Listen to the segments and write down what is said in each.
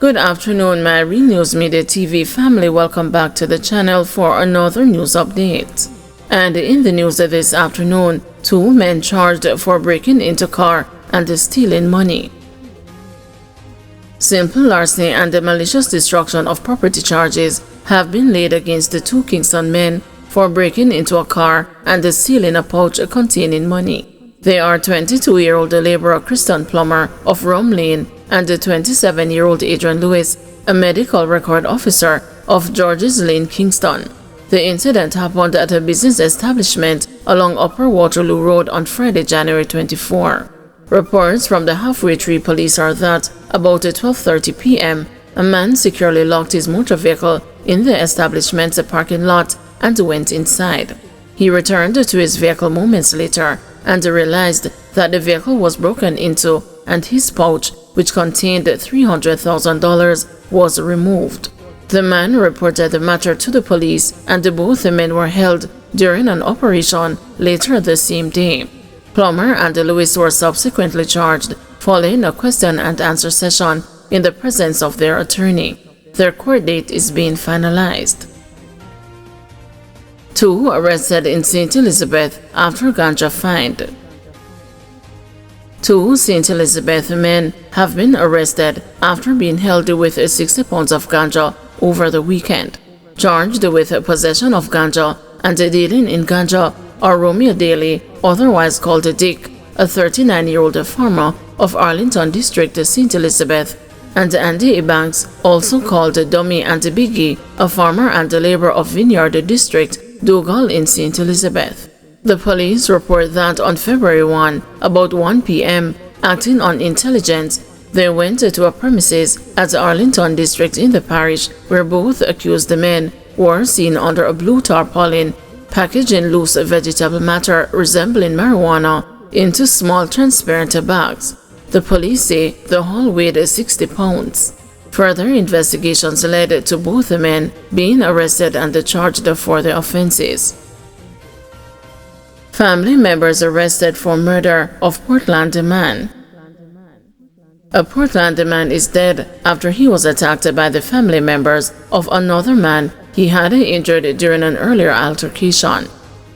Good afternoon, my Real News Midday TV family. Welcome back to the channel for another news update. And in the news this afternoon, 2 men charged for breaking into car and stealing money. Simple larceny and the malicious destruction of property charges have been laid against the 2 Kingston men for breaking into a car and stealing a pouch containing money. They are 22-year-old laborer Kingston plumber of Rum Lane and the 27-year-old Adrian Lewis, a medical record officer of George's Lane, Kingston. The incident happened at a business establishment along Upper Waterloo Road on Friday, January 24. Reports from the Halfway Tree Police are that about 12:30 p.m., a man securely locked his motor vehicle in the establishment's parking lot and went inside. He returned to his vehicle moments later and realized that the vehicle was broken into and his pouch, which contained $300,000, was removed. The man reported the matter to the police and both men were held during an operation later the same day. Plummer and Lewis were subsequently charged following a question and answer session in the presence of their attorney. Their court date is being finalized. 2 arrested in St. Elizabeth after ganja find. 2 St. Elizabeth men have been arrested after being held with 60 pounds of ganja over the weekend. Charged with possession of ganja and dealing in ganja are Romeo Daly, otherwise called Dick, a 39-year-old farmer of Arlington District, St. Elizabeth, and Andy Ebanks, also called Dummy and Biggie, a farmer and laborer of Vineyard District, Dougal in St. Elizabeth. The police report that on February 1, about 1 p.m., acting on intelligence, they went to a premises at Arlington District in the parish where both accused men were seen under a blue tarpaulin, packaging loose vegetable matter resembling marijuana into small transparent bags. The police say the haul weighed 60 pounds. Further investigations led to both men being arrested and charged for the offenses. Family members arrested for murder of Portland man. A Portland man is dead after he was attacked by the family members of another man he had injured during an earlier altercation.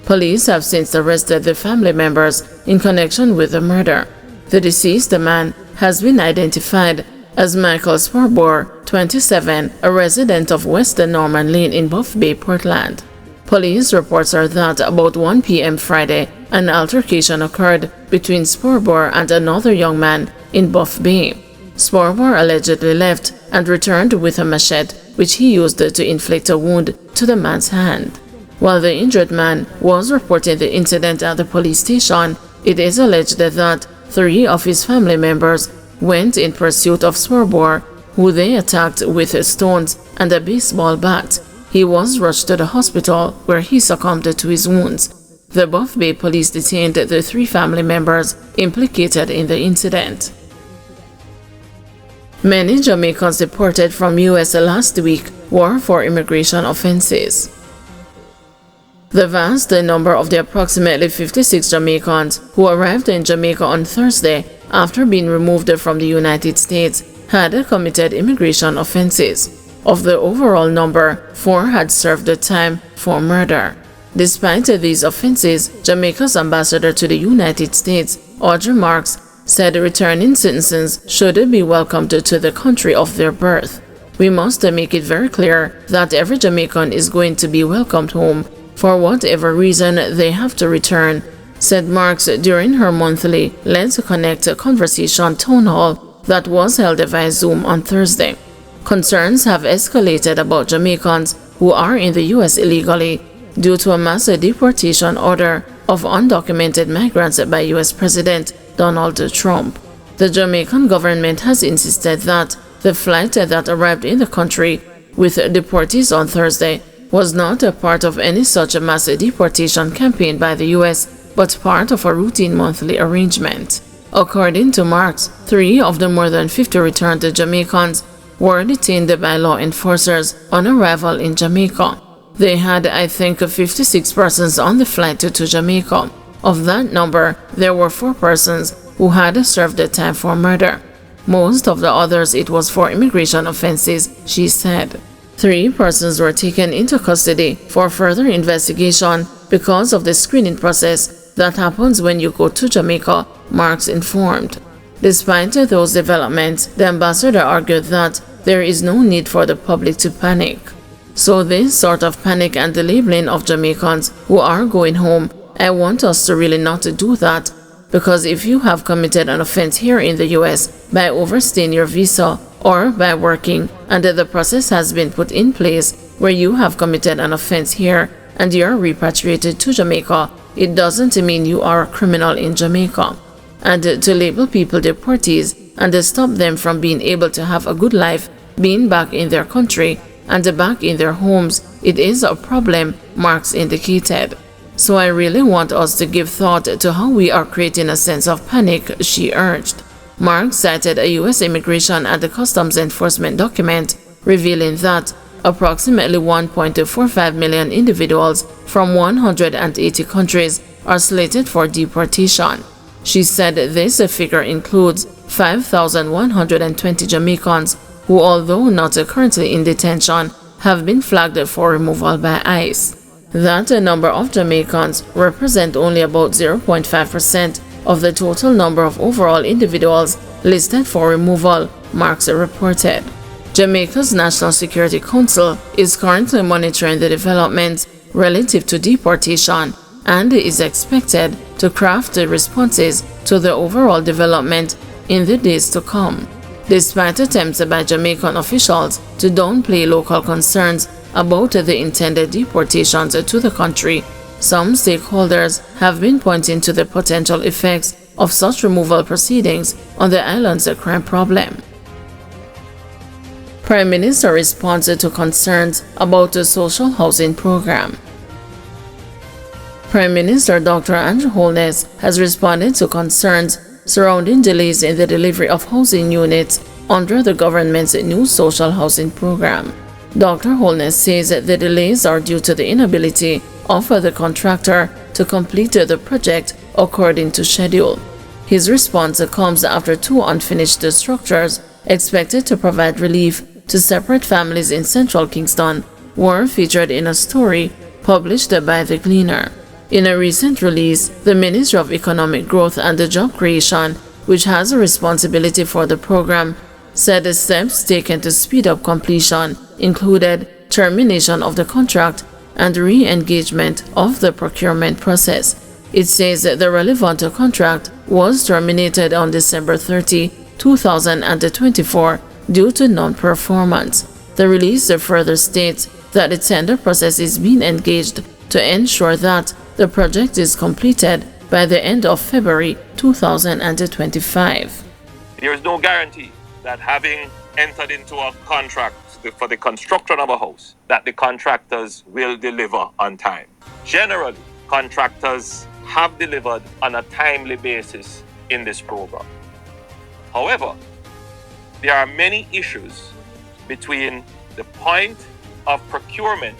Police have since arrested the family members in connection with the murder. The deceased man has been identified as Michael Sparbor, 27, a resident of West Norman Lane in Buff Bay, Portland. Police reports are that about 1 p.m. Friday, an altercation occurred between Sparbor and another young man in Buff Bay. Sparbor allegedly left and returned with a machete, which he used to inflict a wound to the man's hand. While the injured man was reporting the incident at the police station, it is alleged that 3 of his family members went in pursuit of Sparbor, who they attacked with stones and a baseball bat. He was rushed to the hospital where he succumbed to his wounds. The Buff Bay police detained the 3 family members implicated in the incident. Many Jamaicans deported from U.S. last week were for immigration offenses. The vast number of the approximately 56 Jamaicans who arrived in Jamaica on Thursday after being removed from the United States had committed immigration offenses. Of the overall number, 4 had served the time for murder. Despite these offenses, Jamaica's ambassador to the United States, Audrey Marks, said returning citizens should be welcomed to the country of their birth. We must make it very clear that every Jamaican is going to be welcomed home for whatever reason they have to return, said Marks during her monthly Let's Connect conversation town hall that was held via Zoom on Thursday. Concerns have escalated about Jamaicans who are in the U.S. illegally due to a mass deportation order of undocumented migrants by U.S. President Donald Trump. The Jamaican government has insisted that the flight that arrived in the country with deportees on Thursday was not a part of any such mass deportation campaign by the U.S., but part of a routine monthly arrangement. According to Marks, 3 of the more than 50 returned Jamaicans were detained by law enforcers on arrival in Jamaica. They had, I think, 56 persons on the flight to Jamaica. Of that number, there were 4 persons who had served the time for murder. Most of the others, it was for immigration offenses, she said. 3 persons were taken into custody for further investigation because of the screening process that happens when you go to Jamaica, Marks informed. Despite those developments, the ambassador argued that there is no need for the public to panic. So this sort of panic and the labeling of Jamaicans who are going home, I want us to really not to do that, because if you have committed an offense here in the US by overstaying your visa or by working and the process has been put in place where you have committed an offense here and you are repatriated to Jamaica, it doesn't mean you are a criminal in Jamaica. And to label people deportees and stop them from being able to have a good life, being back in their country and back in their homes, it is a problem, Marks indicated. So I really want us to give thought to how we are creating a sense of panic, she urged. Marks cited a U.S. Immigration and Customs Enforcement document revealing that approximately 1.45 million individuals from 180 countries are slated for deportation. She said this figure includes 5,120 Jamaicans who, although not currently in detention, have been flagged for removal by ICE. That number of Jamaicans represent only about 0.5% of the total number of overall individuals listed for removal, Marks reported. Jamaica's National Security Council is currently monitoring the developments relative to deportation and is expected to craft the responses to the overall development in the days to come. Despite attempts by Jamaican officials to downplay local concerns about the intended deportations to the country, some stakeholders have been pointing to the potential effects of such removal proceedings on the island's crime problem. Prime Minister responds to concerns about the social housing program. Prime Minister Dr. Andrew Holness has responded to concerns surrounding delays in the delivery of housing units under the government's new social housing program. Dr. Holness says that the delays are due to the inability of the contractor to complete the project according to schedule. His response comes after 2 unfinished structures expected to provide relief to separate families in central Kingston were featured in a story published by The Gleaner. In a recent release, the Ministry of Economic Growth and Job Creation, which has a responsibility for the program, said the steps taken to speed up completion included termination of the contract and re-engagement of the procurement process. It says that the relevant contract was terminated on December 30, 2024 due to non-performance. The release further states that the tender process is being engaged to ensure that the project is completed by the end of February 2025. There is no guarantee that having entered into a contract for the construction of a house, that the contractors will deliver on time. Generally, contractors have delivered on a timely basis in this program. However, there are many issues between the point of procurement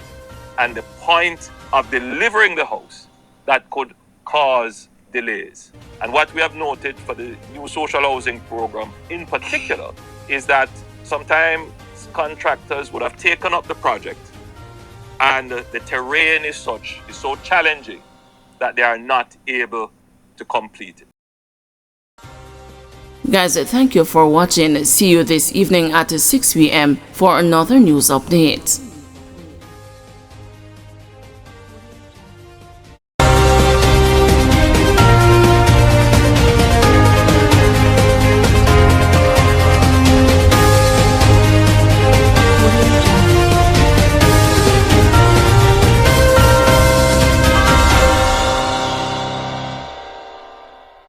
and the point of delivering the house that could cause delays. And what we have noted for the new social housing program in particular is that sometimes contractors would have taken up the project and the terrain is so challenging that they are not able to complete it. Guys, thank you for watching. See you this evening at 6 p.m. for another news update.